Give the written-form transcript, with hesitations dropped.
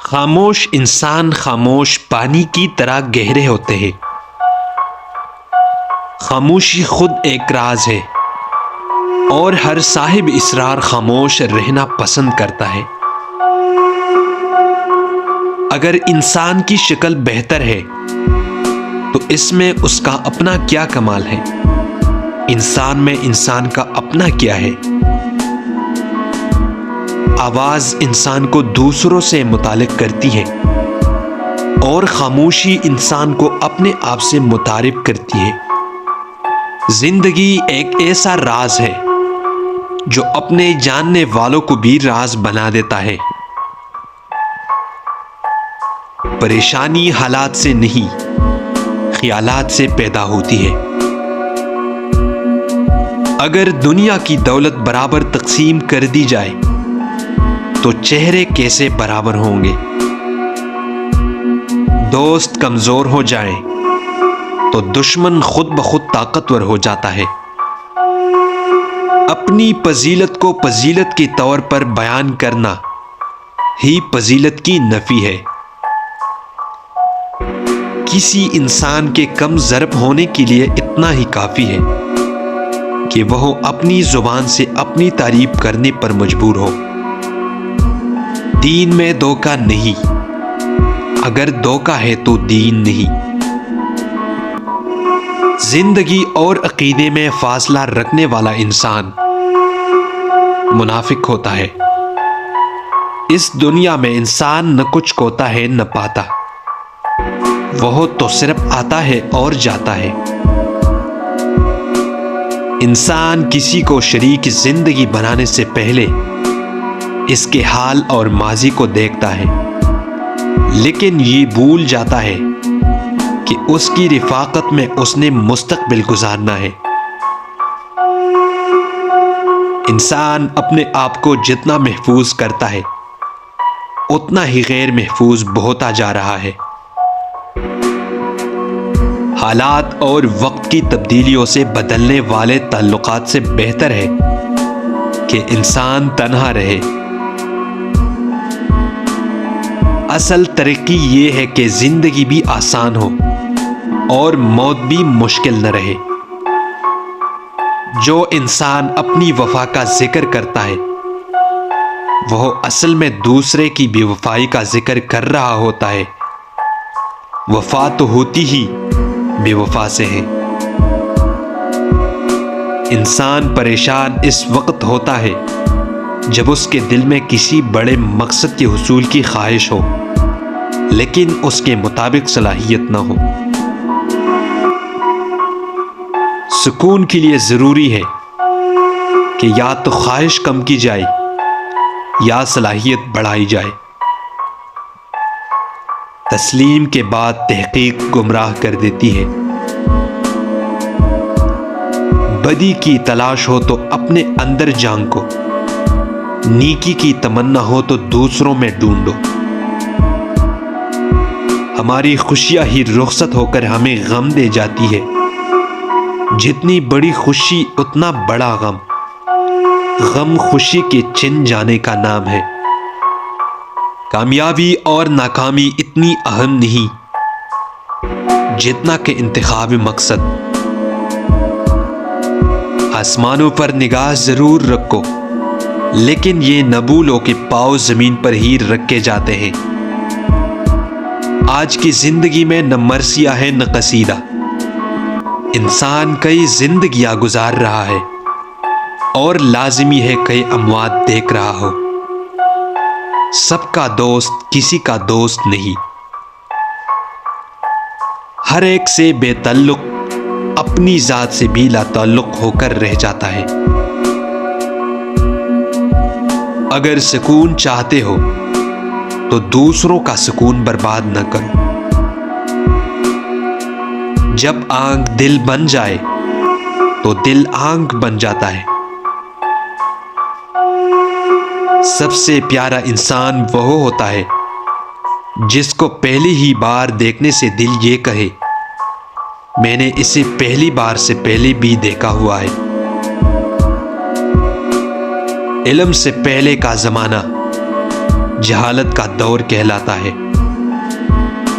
خاموش انسان خاموش پانی کی طرح گہرے ہوتے ہیں۔ خاموشی خود ایک راز ہے اور ہر صاحب اسرار خاموش رہنا پسند کرتا ہے۔ اگر انسان کی شکل بہتر ہے تو اس میں اس کا اپنا کیا کمال ہے؟ انسان میں انسان کا اپنا کیا ہے؟ آواز انسان کو دوسروں سے متعلق کرتی ہے اور خاموشی انسان کو اپنے آپ سے متعارف کرتی ہے۔ زندگی ایک ایسا راز ہے جو اپنے جاننے والوں کو بھی راز بنا دیتا ہے۔ پریشانی حالات سے نہیں، خیالات سے پیدا ہوتی ہے۔ اگر دنیا کی دولت برابر تقسیم کر دی جائے تو چہرے کیسے برابر ہوں گے؟ دوست کمزور ہو جائیں تو دشمن خود بخود طاقتور ہو جاتا ہے۔ اپنی فضیلت کو فضیلت کے طور پر بیان کرنا ہی فضیلت کی نفی ہے۔ کسی انسان کے کم ضرب ہونے کے لیے اتنا ہی کافی ہے کہ وہ اپنی زبان سے اپنی تعریف کرنے پر مجبور ہو۔ دین میں دھوکہ نہیں، اگر دھوکہ ہے تو دین نہیں۔ زندگی اور عقیدے میں فاصلہ رکھنے والا انسان منافق ہوتا ہے۔ اس دنیا میں انسان نہ کچھ کھوتا ہے نہ پاتا، وہ تو صرف آتا ہے اور جاتا ہے۔ انسان کسی کو شریک زندگی بنانے سے پہلے اس کے حال اور ماضی کو دیکھتا ہے، لیکن یہ بھول جاتا ہے کہ اس کی رفاقت میں اس نے مستقبل گزارنا ہے۔ انسان اپنے آپ کو جتنا محفوظ کرتا ہے اتنا ہی غیر محفوظ ہوتا جا رہا ہے۔ حالات اور وقت کی تبدیلیوں سے بدلنے والے تعلقات سے بہتر ہے کہ انسان تنہا رہے۔ اصل ترقی یہ ہے کہ زندگی بھی آسان ہو اور موت بھی مشکل نہ رہے۔ جو انسان اپنی وفا کا ذکر کرتا ہے وہ اصل میں دوسرے کی بے وفائی کا ذکر کر رہا ہوتا ہے۔ وفا تو ہوتی ہی بے وفا سے ہے۔ انسان پریشان اس وقت ہوتا ہے جب اس کے دل میں کسی بڑے مقصد کے حصول کی خواہش ہو لیکن اس کے مطابق صلاحیت نہ ہو۔ سکون کے لیے ضروری ہے کہ یا تو خواہش کم کی جائے یا صلاحیت بڑھائی جائے۔ تسلیم کے بعد تحقیق گمراہ کر دیتی ہے۔ بدی کی تلاش ہو تو اپنے اندر جھانکو، نیکی کی تمنا ہو تو دوسروں میں ڈھونڈو۔ ہماری خوشیاں ہی رخصت ہو کر ہمیں غم دے جاتی ہے۔ جتنی بڑی خوشی اتنا بڑا غم، غم خوشی کے چھن جانے کا نام ہے۔ کامیابی اور ناکامی اتنی اہم نہیں جتنا کہ انتخاب مقصد۔ آسمانوں پر نگاہ ضرور رکھو لیکن یہ نہ بھولو کہ پاؤں زمین پر ہی رکھے جاتے ہیں۔ آج کی زندگی میں نہ مرثیہ ہے نہ قصیدہ۔ انسان کئی زندگیاں گزار رہا ہے اور لازمی ہے کئی اموات دیکھ رہا ہو۔ سب کا دوست کسی کا دوست نہیں۔ ہر ایک سے بے تعلق اپنی ذات سے بھی لا تعلق ہو کر رہ جاتا ہے۔ اگر سکون چاہتے ہو تو دوسروں کا سکون برباد نہ کرو۔ جب آنکھ دل بن جائے تو دل آنکھ بن جاتا ہے۔ سب سے پیارا انسان وہ ہوتا ہے جس کو پہلی ہی بار دیکھنے سے دل یہ کہے میں نے اسے پہلی بار سے پہلے بھی دیکھا ہوا ہے۔ علم سے پہلے کا زمانہ جہالت کا دور کہلاتا ہے۔